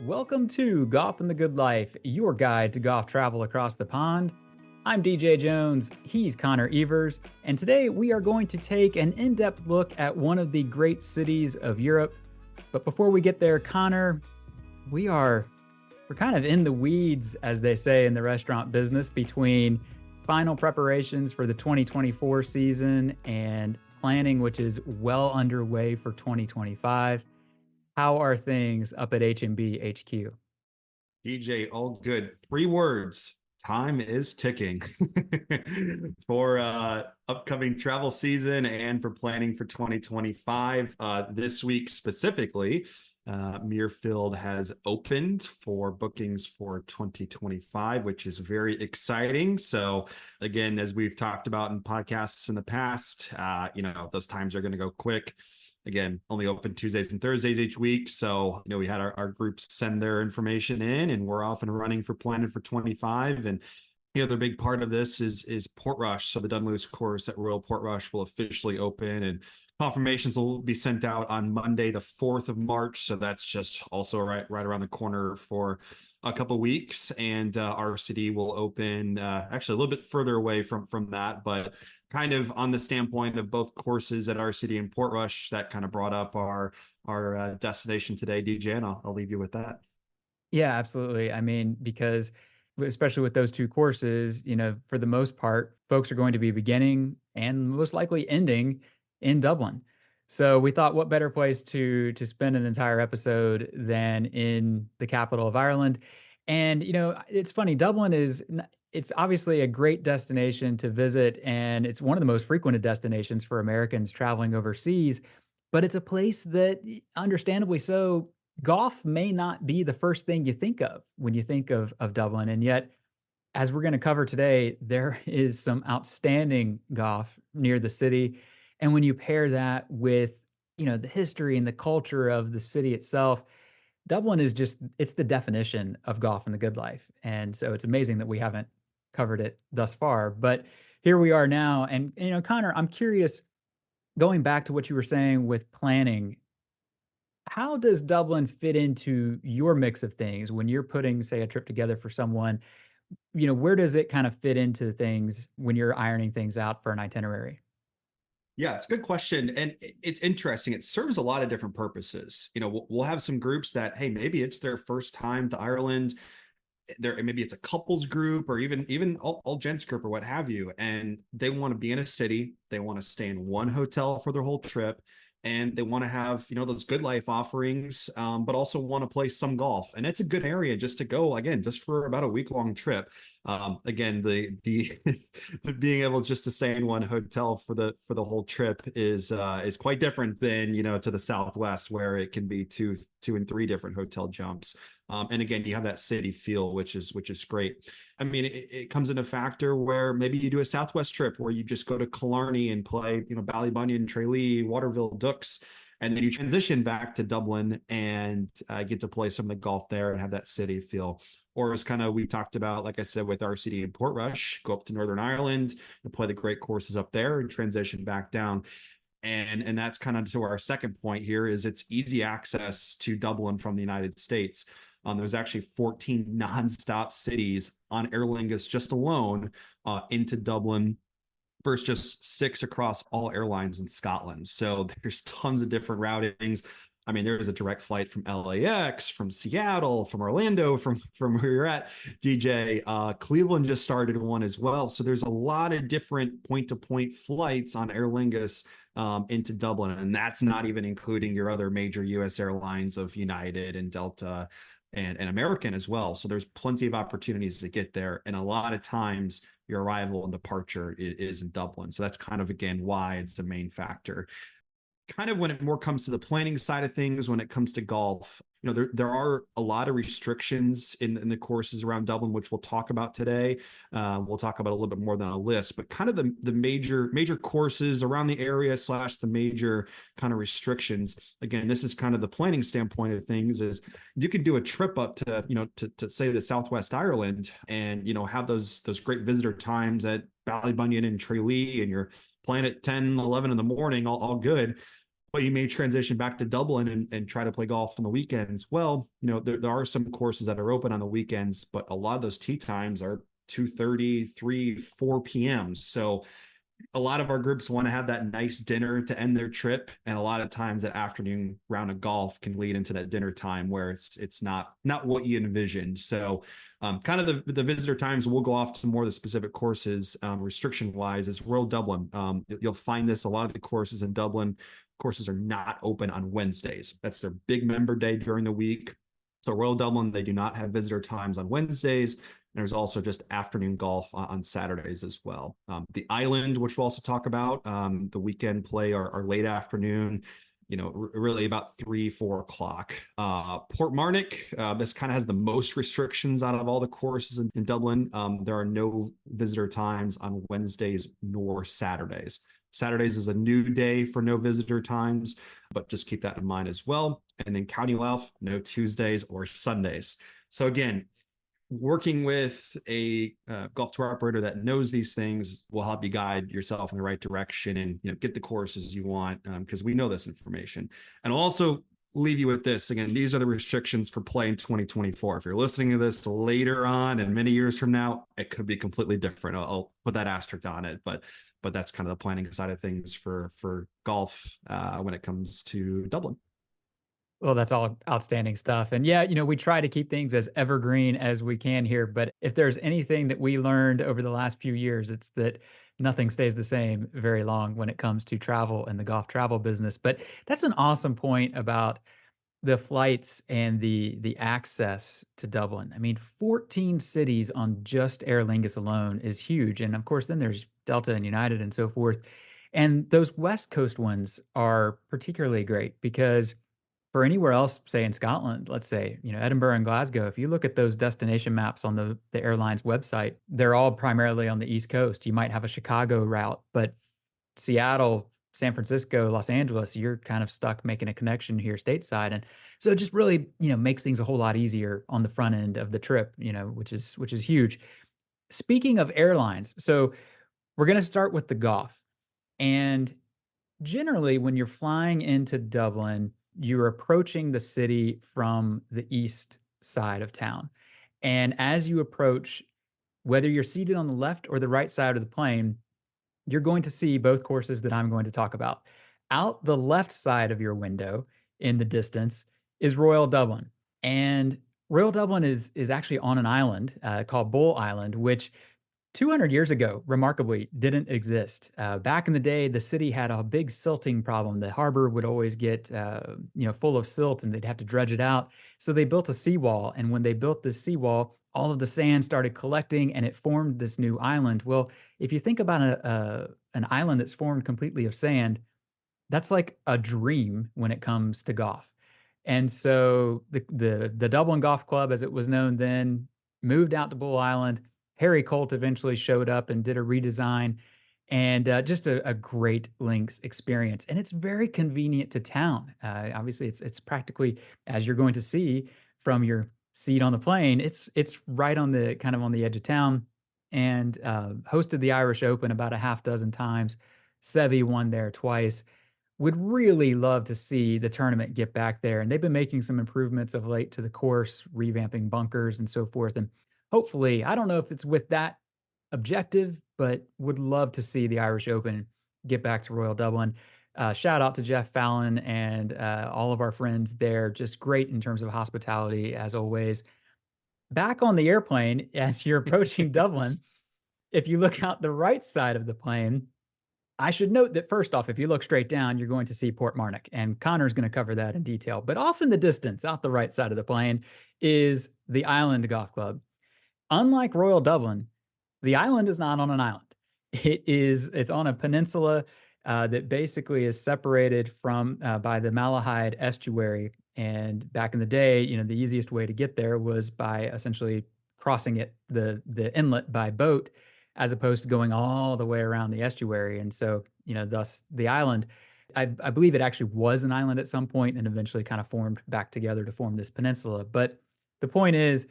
Welcome to Golf and the Good Life, your guide to golf travel across the pond. I'm DJ Jones, he's Connor Evers, and today we are going to take an in-depth look at one of the great cities of Europe. But before we get there, Connor, we're kind of in the weeds, as they say in the restaurant business, between final preparations for the 2024 season and planning, which is well underway for 2025. How are things up at H&B HQ? DJ, all good. Three words. Time is ticking for upcoming travel season and for planning for 2025. This week specifically, Muirfield has opened for bookings for 2025, which is very exciting. So again, as we've talked about in podcasts in the past, those times are going to go quick. Again, only open Tuesdays and Thursdays each week. So, we had our groups send their information in and we're off and running for planning for 25. And the other big part of this is Portrush. So the Dunluce course at Royal Portrush will officially open, and confirmations will be sent out on Monday, the 4th of March. So that's just also right around the corner for a couple of weeks. And RCD will open actually a little bit further away from that, but kind of on the standpoint of both courses at RCD and Portrush. That kind of brought up our destination today, DJ, and I'll leave you with that. Yeah, absolutely. I mean, because especially with those two courses, for the most part, folks are going to be beginning and most likely ending in Dublin. So we thought, what better place to spend an entire episode than in the capital of Ireland? And it's funny, it's obviously a great destination to visit, and it's one of the most frequented destinations for Americans traveling overseas. But it's a place that, understandably so, golf may not be the first thing you think of when you think of Dublin. And yet, as we're going to cover today, there is some outstanding golf near the city. And when you pair that with, the history and the culture of the city itself, Dublin is it's the definition of golf and the good life. And so it's amazing that we haven't covered it thus far. But here we are now. And, Connor, I'm curious, going back to what you were saying with planning, how does Dublin fit into your mix of things when you're putting, say, a trip together for someone? Where does it kind of fit into things when you're ironing things out for an itinerary? Yeah, it's a good question. And it's interesting. It serves a lot of different purposes. We'll have some groups that, hey, maybe it's their first time to Ireland. Maybe it's a couples group or even all gents group or what have you. And they want to be in a city. They want to stay in one hotel for their whole trip. And they want to have, those good life offerings, but also want to play some golf. And it's a good area just to go, again, just for about a week-long trip. Again, the being able just to stay in one hotel for the whole trip is quite different than, to the Southwest, where it can be two and three different hotel jumps. And again, you have that city feel, which is great. I mean, it comes in a factor where maybe you do a Southwest trip where you just go to Killarney and play, Ballybunion, Tralee, Waterville, Dooks, and then you transition back to Dublin and get to play some of the golf there and have that city feel. Or as kind of we talked about, like I said, with RCD and Portrush, go up to Northern Ireland and play the great courses up there and transition back down. And that's kind of to our second point here is it's easy access to Dublin from the United States. There's actually 14 nonstop cities on Aer Lingus just alone into Dublin versus just 6 across all airlines in Scotland. So there's tons of different routings. I mean, there is a direct flight from LAX, from Seattle, from Orlando, from where you're at, DJ. Cleveland just started one as well. So there's a lot of different point-to-point flights on Aer Lingus into Dublin. And that's not even including your other major U.S. airlines of United and Delta and American as well. So there's plenty of opportunities to get there. And a lot of times your arrival and departure is in Dublin. So that's kind of, again, why it's the main factor. Kind of when it more comes to the planning side of things, when it comes to golf, there are a lot of restrictions in the courses around Dublin, which we'll talk about today. We'll talk about a little bit more than a list, but kind of the major courses around the area / the major kind of restrictions. Again, this is kind of the planning standpoint of things is you can do a trip up to, to say the Southwest Ireland and, have those great visitor times at Ballybunion and Tralee, and you're playing at 10, 11 in the morning, all good. but you may transition back to Dublin and try to play golf on the weekends. Well, there are some courses that are open on the weekends, but a lot of those tee times are 2:30, 3, 4 p.m. So a lot of our groups want to have that nice dinner to end their trip, and a lot of times that afternoon round of golf can lead into that dinner time where it's not what you envisioned. So kind of the visitor times, we'll go off to more of the specific courses. Restriction wise is Royal Dublin. You'll find this, a lot of the courses in Dublin, courses are not open on Wednesdays. That's their big member day during the week. So Royal Dublin, they do not have visitor times on Wednesdays. There's also just afternoon golf on Saturdays as well. The island, which we'll also talk about, the weekend play are late afternoon, really about 3, 4 o'clock. Portrmarnock, this kind of has the most restrictions out of all the courses in Dublin. There are no visitor times on Wednesdays nor Saturdays. Saturdays is a new day for no visitor times, but just keep that in mind as well. And then County Louth, no Tuesdays or Sundays. So again, working with a golf tour operator that knows these things will help you guide yourself in the right direction and get the courses you want, because we know this information. And I'll also leave you with this. Again, these are the restrictions for play in 2024. If you're listening to this later on and many years from now, it could be completely different. I'll put that asterisk on it, but that's kind of the planning side of things for golf when it comes to Dublin. Well, that's all outstanding stuff. And yeah, we try to keep things as evergreen as we can here. But if there's anything that we learned over the last few years, it's that nothing stays the same very long when it comes to travel and the golf travel business. But that's an awesome point about the flights and the access to Dublin. I mean, 14 cities on just Aer Lingus alone is huge. And of course, then there's Delta and United and so forth. And those West Coast ones are particularly great because for anywhere else, say in Scotland, let's say, Edinburgh and Glasgow, if you look at those destination maps on the airline's website, they're all primarily on the East Coast. You might have a Chicago route, but Seattle, San Francisco, Los Angeles, you're kind of stuck making a connection here stateside. And so it just really, makes things a whole lot easier on the front end of the trip, which is huge. Speaking of airlines, so we're going to start with the golf. And generally, when you're flying into Dublin, you're approaching the city from the east side of town. And as you approach, whether you're seated on the left or the right side of the plane, you're going to see both courses that I'm going to talk about. Out the left side of your window in the distance is Royal Dublin. And Royal Dublin is actually on an island called Bull Island, which 200 years ago, remarkably, didn't exist. Back in the day, the city had a big silting problem. The harbor would always get, full of silt, and they'd have to dredge it out. So they built a seawall, and when they built this seawall, all of the sand started collecting, and it formed this new island. Well, if you think about an island that's formed completely of sand, that's like a dream when it comes to golf. And so the Dublin Golf Club, as it was known then, moved out to Bull Island. Harry Colt eventually showed up and did a redesign, and just a great links experience. And it's very convenient to town. Obviously, it's practically, as you're going to see from your seat on the plane, it's right on the kind of on the edge of town. And hosted the Irish Open about a half dozen times. Seve won there twice. Would really love to see the tournament get back there. And they've been making some improvements of late to the course, revamping bunkers and so forth. And hopefully, I don't know if it's with that objective, but would love to see the Irish Open get back to Royal Dublin. Shout out to Jeff Fallon and all of our friends there. Just great in terms of hospitality, as always. Back on the airplane, as you're approaching Dublin, if you look out the right side of the plane, I should note that first off, if you look straight down, you're going to see Portrmarnock, and Connor's going to cover that in detail. But off in the distance, out the right side of the plane, is the Island Golf Club. Unlike Royal Dublin, the island is not on an island. It's on a peninsula that basically is separated from by the Malahide estuary. And back in the day, the easiest way to get there was by essentially crossing the inlet by boat, as opposed to going all the way around the estuary. And so, thus the island, I believe it actually was an island at some point and eventually kind of formed back together to form this peninsula. But the point is,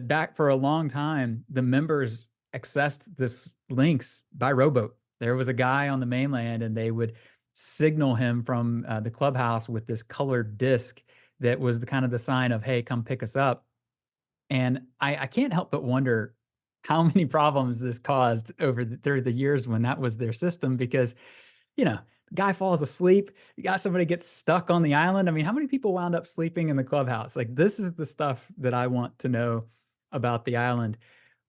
back for a long time, the members accessed this links by rowboat. There was a guy on the mainland, and they would signal him from the clubhouse with this colored disc that was the kind of the sign of, "Hey, come pick us up." And I can't help but wonder how many problems this caused through the years when that was their system because, you know, guy falls asleep, you got somebody gets stuck on the island. I mean, how many people wound up sleeping in the clubhouse? Like, this is the stuff that I want to know about the island.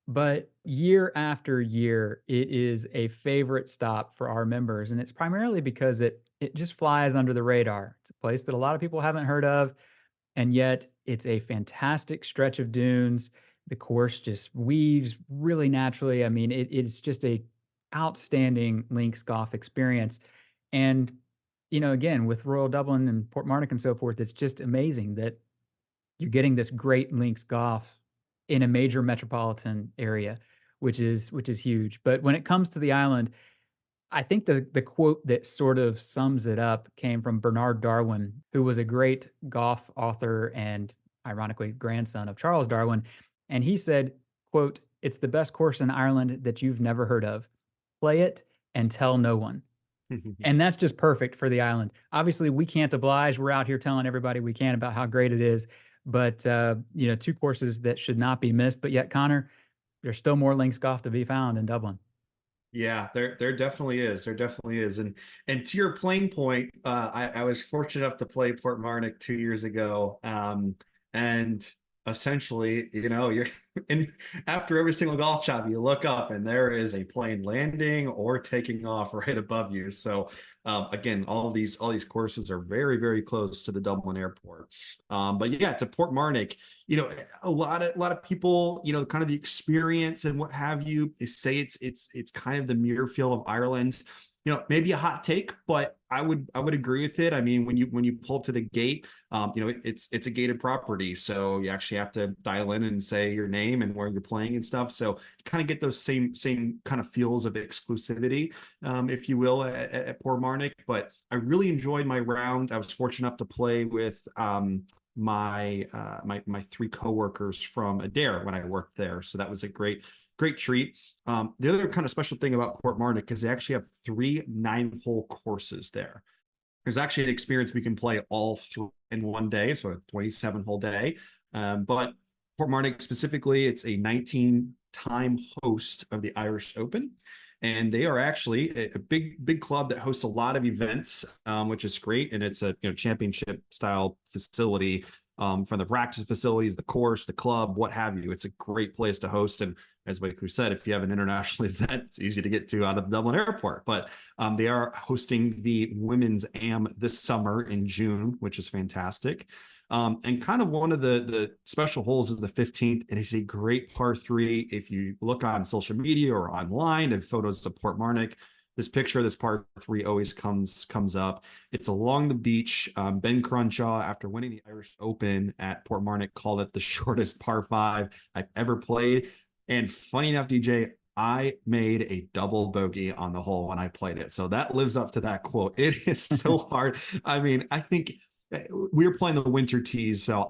But year after year, it is a favorite stop for our members, and it's primarily because it just flies under the radar. It's a place that a lot of people haven't heard of, and yet it's a fantastic stretch of dunes. The course just weaves really naturally. I mean, it's just a outstanding links golf experience. And, again, with Royal Dublin and Portmarnock and so forth, it's just amazing that you're getting this great links golf in a major metropolitan area, which is huge. But when it comes to the island, I think the quote that sort of sums it up came from Bernard Darwin, who was a great golf author and ironically grandson of Charles Darwin. And he said, quote, "It's the best course in Ireland that you've never heard of. Play it and tell no one." And that's just perfect for the island. Obviously, we can't oblige. We're out here telling everybody we can about how great it is. But, two courses that should not be missed. But yet, Connor, there's still more links golf to be found in Dublin. Yeah, there definitely is. There definitely is. And to your playing point, I was fortunate enough to play Portmarnock 2 years ago. And essentially, you're and after every single golf shot, you look up and there is a plane landing or taking off right above you. So again, all these courses are very, very close to the Dublin airport. But yeah, to Portmarnock, a lot of people, kind of the experience and what have you, is say it's kind of the Muirfield of Ireland. Maybe a hot take, but I would agree with it. I mean, when you pull to the gate, it's a gated property, so you actually have to dial in and say your name and where you're playing and stuff. So you kind of get those same kind of feels of exclusivity, if you will, at Portmarnock. But I really enjoyed my round. I was fortunate enough to play with my three coworkers from Adair when I worked there, so that was a great treat. The other kind of special thing about Portmarnock is they actually have 3 9-hole courses there. There's actually an experience we can play all three in one day, so a 27-hole day. But Portmarnock specifically, it's a 19-time host of the Irish Open. And they are actually a big club that hosts a lot of events, which is great. And it's a championship style facility, from the practice facilities, the course, the club, what have you. It's a great place to host. And as Waker said, if you have an international event, it's easy to get to out of the Dublin airport. But they are hosting the Women's AM this summer in June, which is fantastic. And kind of one of the special holes is the 15th. It is a great par 3. If you look on social media or online and photos of Portmarnock, this picture of this par 3 always comes up. It's along the beach. Ben Crenshaw, after winning the Irish Open at Portmarnock, called it the shortest par 5 I've ever played. And funny enough, DJ, I made a double bogey on the hole when I played it. So that lives up to that quote. It is so hard. I mean, I think we were playing the winter tees, so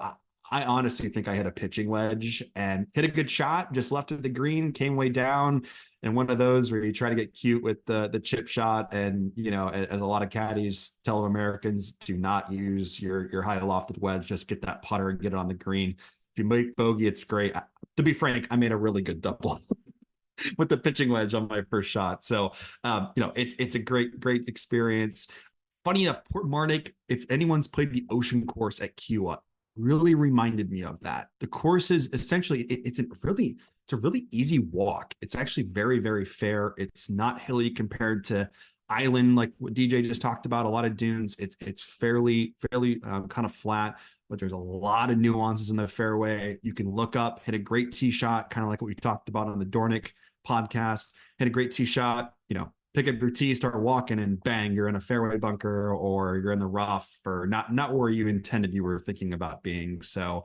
I honestly think I hit a pitching wedge and hit a good shot, just left of the green, came way down. And one of those where you try to get cute with the chip shot. And, as a lot of caddies tell Americans, do not use your high lofted wedge, just get that putter and get it on the green. If you make bogey, it's great. To be frank, I made a really good double with the pitching wedge on my first shot. So, it's a great experience. Funny enough, Portmarnock, if anyone's played the ocean course at Kiowa, really reminded me of that. The course is essentially, it's a really easy walk. It's actually very, very fair. It's not hilly compared to island, like what DJ just talked about, a lot of dunes. It's fairly kind of flat, but there's a lot of nuances in the fairway. You can look up, hit a great tee shot, kind of like what we talked about on the Dornick podcast, hit a great tee shot, pick up your tee, start walking, and bang, you're in a fairway bunker or you're in the rough or not where you intended you were thinking about being. So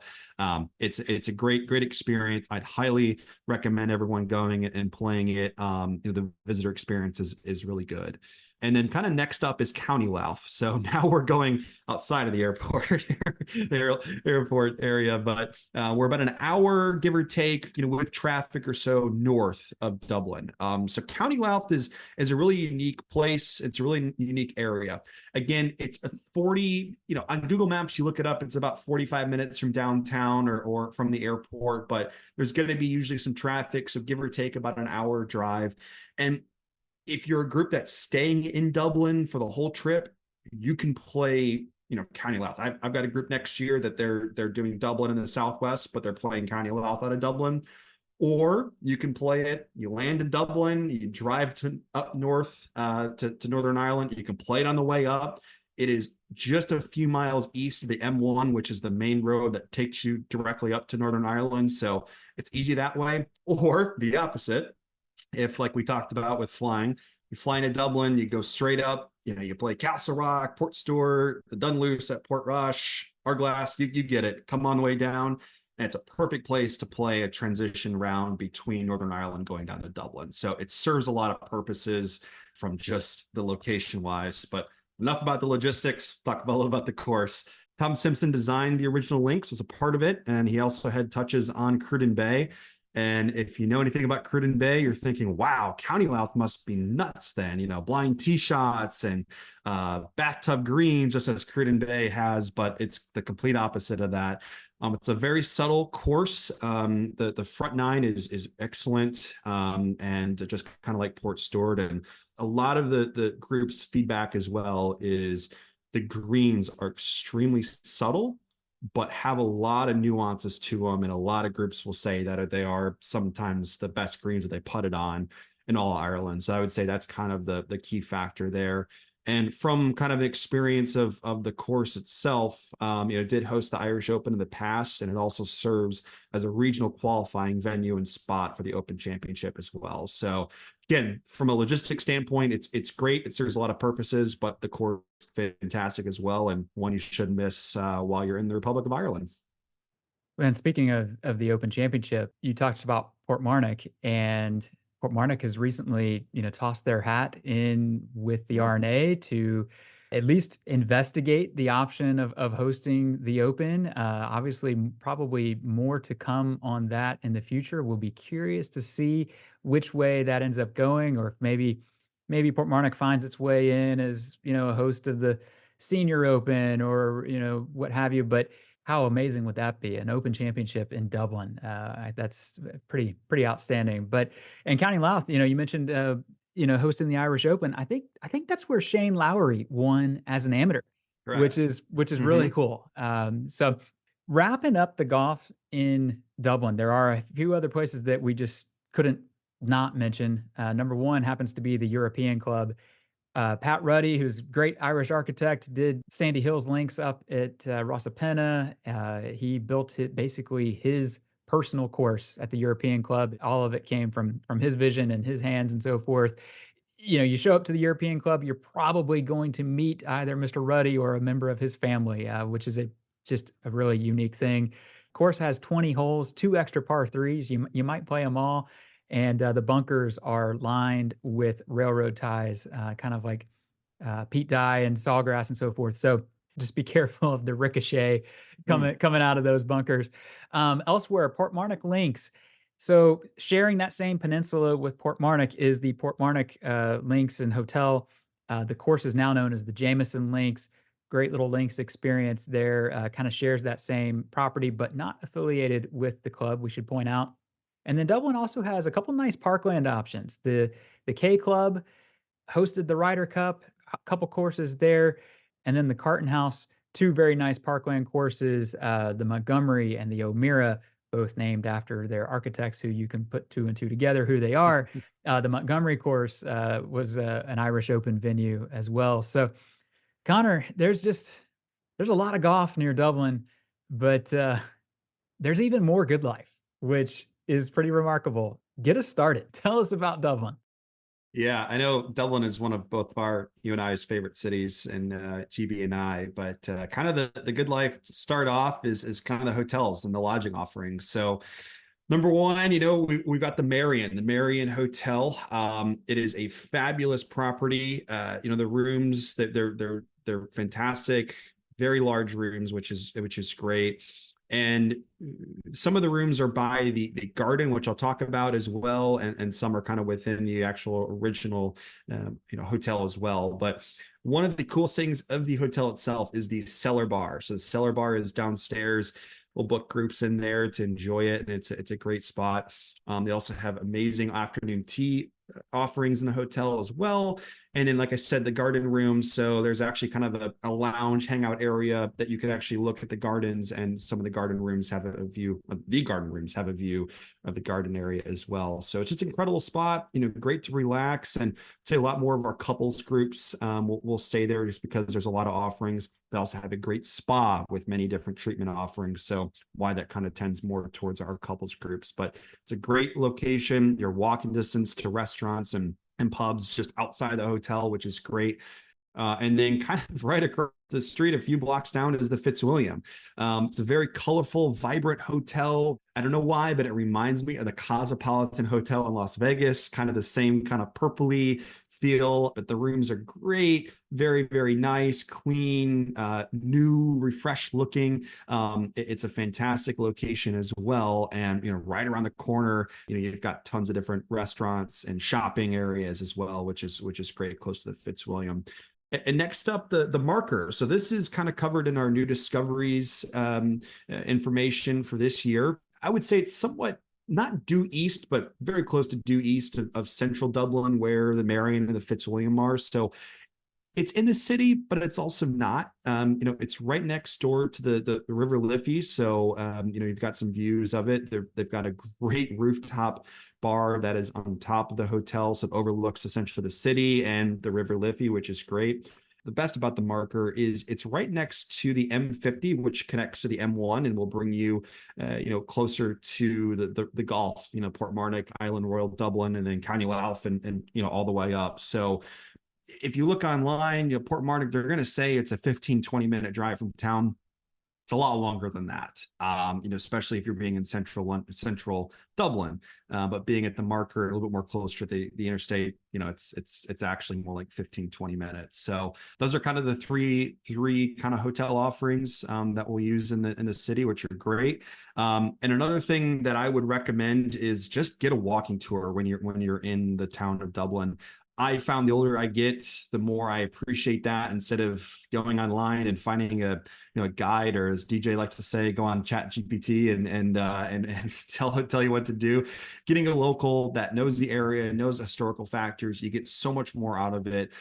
it's a great experience. I'd highly recommend everyone going and playing it. The visitor experience is really good. And then kind of next up is County Louth. So now we're going outside of the airport, the airport area, but we're about an hour, give or take, with traffic or so north of Dublin. So County Louth is a really unique place. It's a really unique area. Again, it's a 40, on Google Maps, you look it up, it's about 45 minutes from downtown or from the airport, but there's going to be usually some traffic. So give or take about an hour drive. And if you're a group that's staying in Dublin for the whole trip, you can play, County Louth. I've got a group next year that they're doing Dublin in the Southwest, but they're playing County Louth out of Dublin. Or you can play it. You land in Dublin, you drive up north to Northern Ireland. You can play it on the way up. It is just a few miles east of the M1, which is the main road that takes you directly up to Northern Ireland. So it's easy that way. Or the opposite, if, like we talked about with flying, you fly into Dublin, you go straight up, you play Castle Rock, Portstewart, the Dunluce at Portrush, Arglass, you get it. Come on the way down. And it's a perfect place to play a transition round between Northern Ireland going down to Dublin. So it serves a lot of purposes from just the location wise. But enough about the logistics, talk about a little about the course. Tom Simpson designed the original links, was a part of it, and he also had touches on Cruden Bay. And if you know anything about Cruden Bay, you're thinking, wow, County Louth must be nuts then, blind tee shots and bathtub greens, just as Cruden Bay has, but it's the complete opposite of that. It's a very subtle course. The front nine is excellent, and just kind of like Portstewart. And a lot of the group's feedback as well is the greens are extremely subtle, but have a lot of nuances to them. And a lot of groups will say that they are sometimes the best greens that they putted on in all Ireland. So I would say that's kind of the key factor there. And from kind of an experience of the course itself, did host the Irish Open in the past, and it also serves as a regional qualifying venue and spot for the Open Championship as well. So again, from a logistics standpoint, it's great. It serves a lot of purposes, but the course is fantastic as well, and one you shouldn't miss while you're in the Republic of Ireland. And speaking of the Open Championship, you talked about Portrmarnock, and Portrmarnock has recently, tossed their hat in with the R&A to at least investigate the option of hosting the Open. Obviously, probably more to come on that in the future. We'll be curious to see which way that ends up going, or if maybe Portrmarnock finds its way in as, a host of the Senior Open or, what have you. But how amazing would that be? An Open Championship in Dublin. That's pretty outstanding. But in County Louth, you mentioned hosting the Irish Open. I think that's where Shane Lowry won as an amateur, Correct. which is really cool. So wrapping up the golf in Dublin, there are a few other places that we just couldn't not mention. Number one happens to be the European Club. Pat Ruddy, who's a great Irish architect, did Sandy Hill's links up at Rosapenna. He built basically his personal course at the European Club. All of it came from his vision and his hands and so forth. You show up to the European Club, you're probably going to meet either Mr. Ruddy or a member of his family, which is just a really unique thing. Course has 20 holes, 2 extra par threes. You might play them all. And the bunkers are lined with railroad ties, kind of like peat dye and sawgrass and so forth. So just be careful of the ricochet coming out of those bunkers. Elsewhere, Portrmarnock links. So sharing that same peninsula with Portrmarnock is the Portrmarnock Links and Hotel. The course is now known as the Jameson Links. Great little links experience there. Kind of shares that same property, but not affiliated with the club, we should point out. And then Dublin also has a couple nice parkland options. The K Club hosted the Ryder Cup, a couple courses there, and then the Carton House, 2 very nice parkland courses, the Montgomery and the O'Meara, both named after their architects who you can put 2 and 2 together who they are. The Montgomery course was an Irish Open venue as well. So, Connor, there's a lot of golf near Dublin, but there's even more good life, which is pretty remarkable. Get us started. Tell us about Dublin. Yeah, I know Dublin is one of both you and I's favorite cities, and GB and I. But kind of the good life to start off is kind of the hotels and the lodging offerings. So Number one, we've got the Merrion Hotel. It is a fabulous property. The rooms that they're fantastic, very large rooms, which is great. And some of the rooms are by the garden, which I'll talk about as well, and some are kind of within the actual original hotel as well. But one of the cool things of the hotel itself is the cellar bar. So the cellar bar is downstairs. We'll book groups in there to enjoy it, and it's a great spot. They also have amazing afternoon tea offerings in the hotel as well. And then, like I said, the garden room. So there's actually kind of a lounge hangout area that you can actually look at the gardens, and some of the garden rooms have a view. The garden rooms have a view of the garden area as well. So it's just an incredible spot. Great to relax, and I'd say a lot more of our couples groups will stay there just because there's a lot of offerings. They also have a great spa with many different treatment offerings. So why that kind of tends more towards our couples groups. But it's a great location. You're walking distance to restaurants and pubs just outside the hotel, which is great. And then kind of right across the street, a few blocks down, is the Fitzwilliam. It's a very colorful, vibrant hotel. I don't know why, but it reminds me of the Cosmopolitan Hotel in Las Vegas, kind of the same kind of purpley feel, but the rooms are great, very, very nice, clean, new, refreshed looking. It's a fantastic location as well. And, right around the corner, you've got tons of different restaurants and shopping areas as well, which is great, close to the Fitzwilliam. And next up, the marker. So this is kind of covered in our new discoveries information for this year. I would say it's somewhat not due east, but very close to due east of central Dublin, where the Merrion and the Fitzwilliam are. So it's in the city, but it's also not. It's right next door to the River Liffey. So, you've got some views of it. They've got a great rooftop bar that is on top of the hotel. So it overlooks essentially the city and the River Liffey, which is great. The best about the marker is it's right next to the M50, which connects to the M1 and will bring you, closer to the Gulf, Portrmarnock, Island Royal, Dublin, and then County Louth, and all the way up. So if you look online, Portrmarnock, they're going to say it's a 15-20 minute drive from town. It's a lot longer than that, especially if you're being in central Dublin, but being at the marker a little bit more closer to the interstate, it's actually more like 15-20 minutes. So those are kind of the three kind of hotel offerings that we'll use in the city, which are great. And another thing that I would recommend is just get a walking tour when you're in the town of Dublin. I found the older I get, the more I appreciate that, instead of going online and finding a guide, or as DJ likes to say, go on Chat GPT and tell you what to do. Getting a local that knows the area, knows historical factors, you get so much more out of it.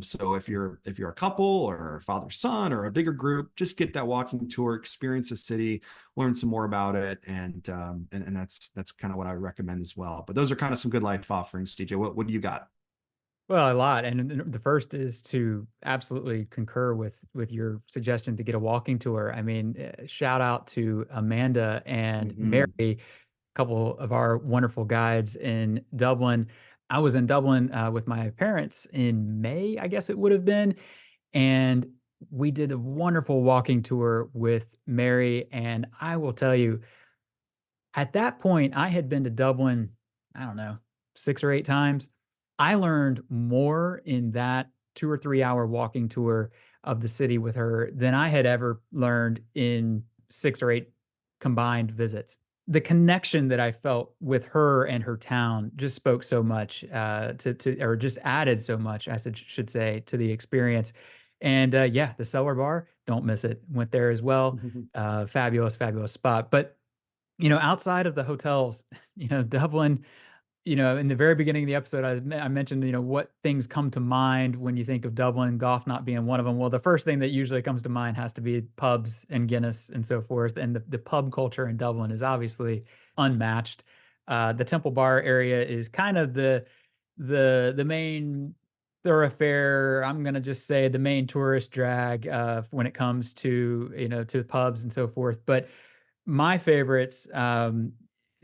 So if you're a couple or a father son or a bigger group, just get that walking tour, experience the city, learn some more about it, and that's kind of what I recommend as well. But those are kind of some good life offerings. DJ, what do you got? Well, a lot, and the first is to absolutely concur with your suggestion to get a walking tour. I mean, shout out to Amanda and Mary, Mhm. a couple of our wonderful guides in Dublin. I was in Dublin with my parents in May, I guess it would have been, and we did a wonderful walking tour with Mary. And I will tell you, at that point, I had been to Dublin, I don't know, 6 or 8 times. I learned more in that 2 or 3-hour walking tour of the city with her than I had ever learned in 6 or 8 combined visits. The connection that I felt with her and her town just spoke so much, to or just added so much, I should say, to the experience. And, yeah, the Cellar Bar, don't miss it. Went there as well. Fabulous, fabulous spot. But outside of the hotels, Dublin, in the very beginning of the episode, I mentioned, what things come to mind when you think of Dublin, golf not being one of them. Well, the first thing that usually comes to mind has to be pubs and Guinness and so forth. And the pub culture in Dublin is obviously unmatched. The Temple Bar area is kind of the main thoroughfare. I'm gonna just say the main tourist drag when it comes to to pubs and so forth. But my favorites,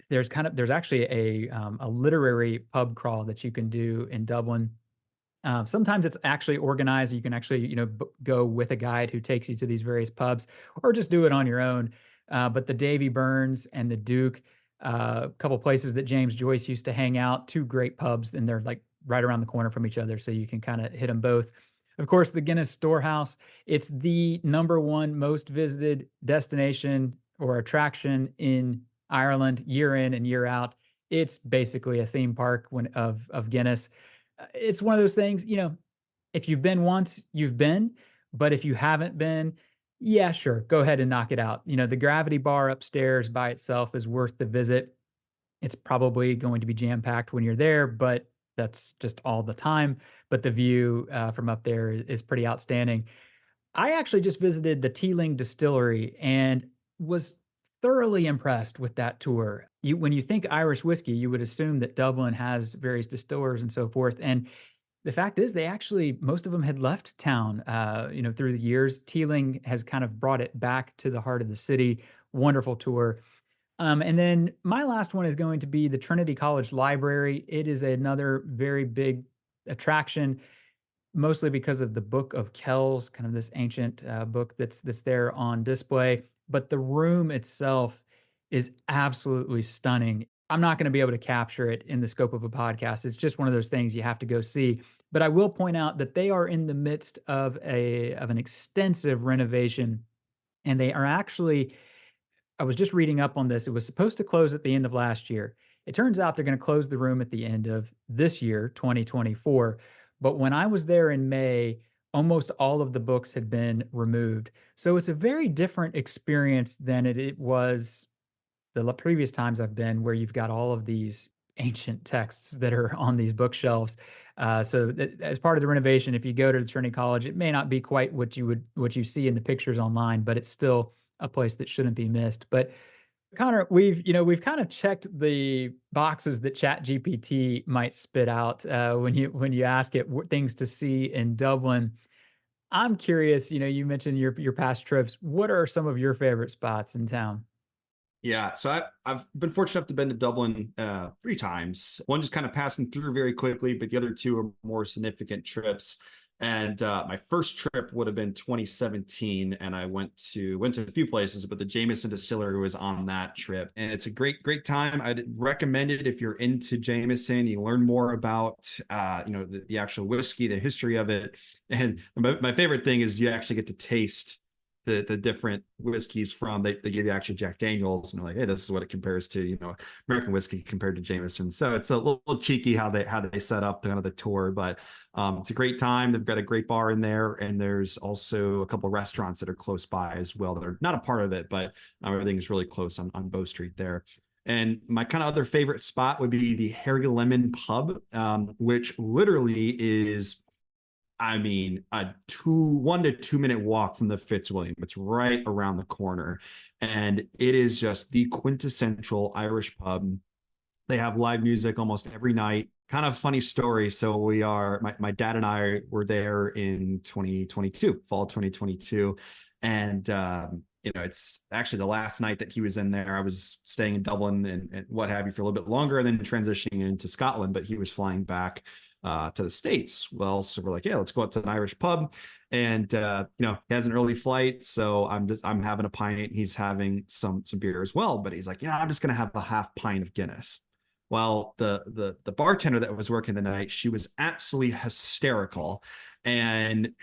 there's actually a literary pub crawl that you can do in Dublin. Sometimes it's actually organized. You can actually, go with a guide who takes you to these various pubs, or just do it on your own. But the Davy Burns and the Duke, a couple places that James Joyce used to hang out, 2 great pubs, and they're, like, right around the corner from each other, so you can kinda hit them both. Of course, the Guinness Storehouse, it's the number 1 most visited destination or attraction in Ireland year in and year out. It's basically a theme park of Guinness. It's one of those things, if you've been once, you've been, but if you haven't been, yeah, sure, go ahead and knock it out. The Gravity Bar upstairs by itself is worth the visit. It's probably going to be jam-packed when you're there, but that's just all the time. But the view, from up there is pretty outstanding. I actually just visited the Teeling Distillery and was thoroughly impressed with that tour. When you think Irish whiskey, you would assume that Dublin has various distillers and so forth, and the fact is they actually most of them had left town, through the years. Teeling has kind of brought it back to the heart of the city. Wonderful tour. And then my last one is going to be the Trinity College Library. It is another very big attraction, mostly because of the Book of Kells, kind of this ancient book that's there on display. But the room itself is absolutely stunning. I'm not going to be able to capture it in the scope of a podcast. It's just one of those things you have to go see. But I will point out that they are in the midst of an extensive renovation, and they are actually, I was just reading up on this. It was supposed to close at the end of last year. It turns out they're going to close the room at the end of this year, 2024. But when I was there in May, almost all of the books had been removed. So it's a very different experience than it was the previous times I've been, where you've got all of these ancient texts that are on these bookshelves. As part of the renovation, if you go to the Trinity College, it may not be quite what you see in the pictures online, but it's still a place that shouldn't be missed. But Connor, we've kind of checked the boxes that Chat GPT might spit out when you ask it things to see in Dublin. I'm curious. You mentioned your past trips. What are some of your favorite spots in town? Yeah, so I've been fortunate enough to been to Dublin 3 times. One just kind of passing through very quickly, but the other two are more significant trips. And my first trip would have been 2017, and I went to a few places, but the Jameson Distillery was on that trip, and it's a great time. I'd recommend it if you're into Jameson. You learn more about the actual whiskey, the history of it, and my favorite thing is you actually get to taste the different whiskeys from they give you actually Jack Daniels and they're like, hey, this is what it compares to, American whiskey compared to Jameson. So it's a little cheeky how they set up kind of the tour, but it's a great time. They've got a great bar in there, and there's also a couple of restaurants that are close by as well. They're not a part of it, but everything is really close on Bow Street there. And my kind of other favorite spot would be the Harry Lemon Pub, which literally is, I mean, a 1 to 2 minute walk from the Fitzwilliam. It's right around the corner. And it is just the quintessential Irish pub. They have live music almost every night. Kind of funny story. So my dad and I were there in 2022, fall 2022. And, it's actually the last night that he was in there. I was staying in Dublin and what have you for a little bit longer, and then transitioning into Scotland, but he was flying back to the States. Well, so we're like, yeah, let's go out to an Irish pub. And he has an early flight. So I'm having a pint. He's having some beer as well. But he's like, I'm just gonna have a half pint of Guinness. Well, the bartender that was working the night, she was absolutely hysterical. And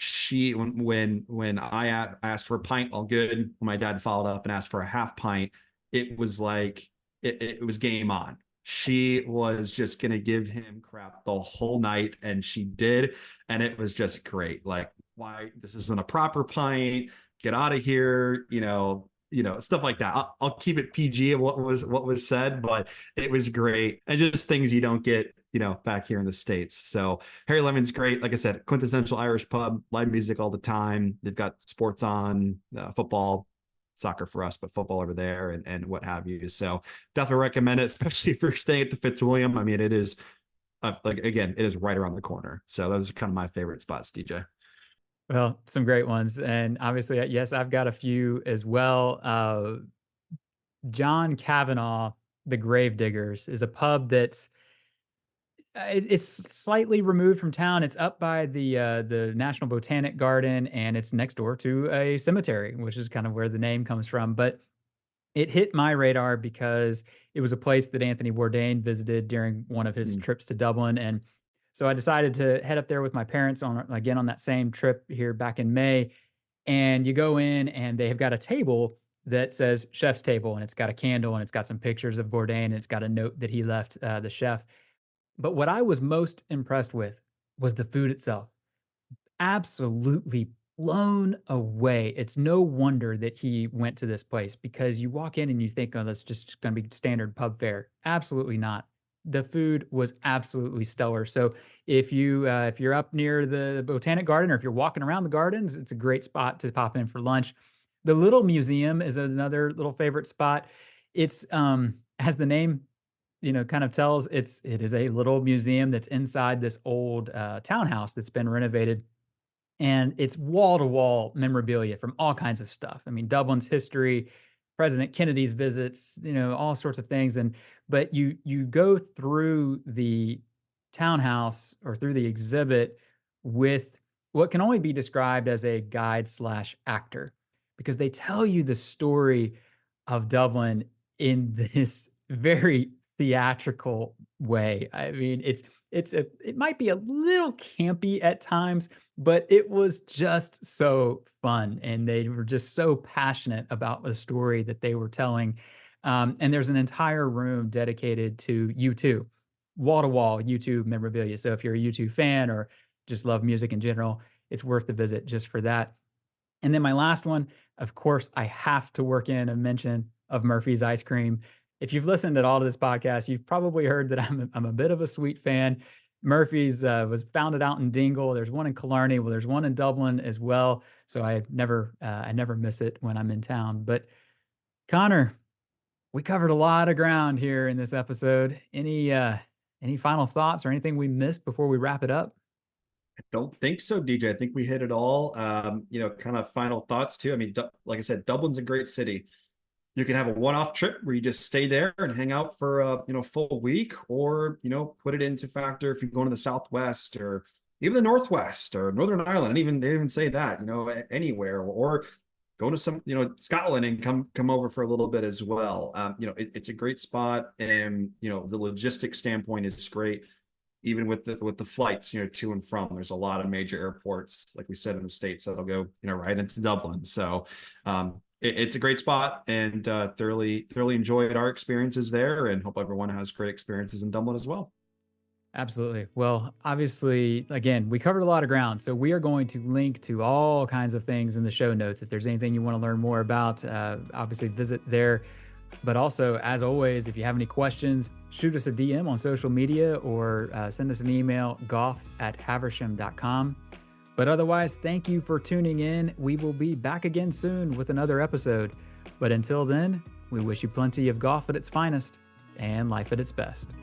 when I asked for a pint, all good. When my dad followed up and asked for a half pint, it was like it was game on. She was just going to give him crap the whole night, and she did. And it was just great. Like, why this isn't a proper pint? Get out of here, stuff like that. I'll keep it PG of what was said, but it was great. And just things you don't get, back here in the States. So Harry Lemon's great. Like I said, quintessential Irish pub, live music all the time. They've got sports on, football, soccer for us, but football over there and what have you. So definitely recommend it, especially if you're staying at the Fitzwilliam. I mean, it is it is right around the corner. So those are kind of my favorite spots, DJ. Well, some great ones, and obviously, yes, I've got a few as well. John Kavanagh, the Gravediggers, is a pub that's it's slightly removed from town. It's up by the National Botanic Garden, and it's next door to a cemetery, which is kind of where the name comes from. But It hit my radar because it was a place that Anthony Bourdain visited during one of his Mm. trips to Dublin, and so I decided to head up there with my parents on that same trip here back in May, and you go in and they have got a table that says chef's table, and it's got a candle, and it's got some pictures of Bourdain, and it's got a note that he left, the chef. But what I was most impressed with was the food itself. Absolutely blown away. It's no wonder that he went to this place because you walk in and you think, "Oh, that's just gonna be standard pub fare." Absolutely not. The food was absolutely stellar. So if you're up near the Botanic Garden or if you're walking around the gardens, it's a great spot to pop in for lunch. The Little Museum is another little favorite spot. It's, as the name, kind of tells, it is a little museum that's inside this old, townhouse that's been renovated, and it's wall to wall memorabilia from all kinds of stuff. I mean, Dublin's history, President Kennedy's visits, all sorts of things. And but you go through the townhouse or through the exhibit with what can only be described as a guide slash actor, because they tell you the story of Dublin in this very theatrical way. I mean, it might be a little campy at times, but it was just so fun, and they were just so passionate about the story that they were telling. And there's an entire room dedicated to U2, wall to wall U2 memorabilia. So if you're a U2 fan or just love music in general, it's worth the visit just for that. And then my last one, of course, I have to work in a mention of Murphy's ice cream. If you've listened at all to this podcast, you've probably heard that I'm a bit of a sweet fan. Murphy's was founded out in Dingle. There's one in Killarney. Well, there's one in Dublin as well. So I never miss it when I'm in town. But Connor, we covered a lot of ground here in this episode. Any final thoughts or anything we missed before we wrap it up? I don't think so, DJ. I think we hit it all. Kind of final thoughts too. I mean, like I said, Dublin's a great city. You can have a one-off trip where you just stay there and hang out for a full week, or put it into factor if you're going to the Southwest or even the Northwest or Northern Ireland, and even they even say that anywhere, or go to some Scotland and come over for a little bit as well. It's a great spot, and the logistic standpoint is great. Even with the flights, to and from, there's a lot of major airports, like we said, in the States that'll go, right into Dublin. So it's a great spot, and thoroughly enjoyed our experiences there, and hope everyone has great experiences in Dublin as well. Absolutely. Well, obviously, again, we covered a lot of ground. So we are going to link to all kinds of things in the show notes. If there's anything you want to learn more about, obviously visit there. But also, as always, if you have any questions, shoot us a DM on social media or send us an email, golf@haversham.com. But otherwise, thank you for tuning in. We will be back again soon with another episode. But until then, we wish you plenty of golf at its finest and life at its best.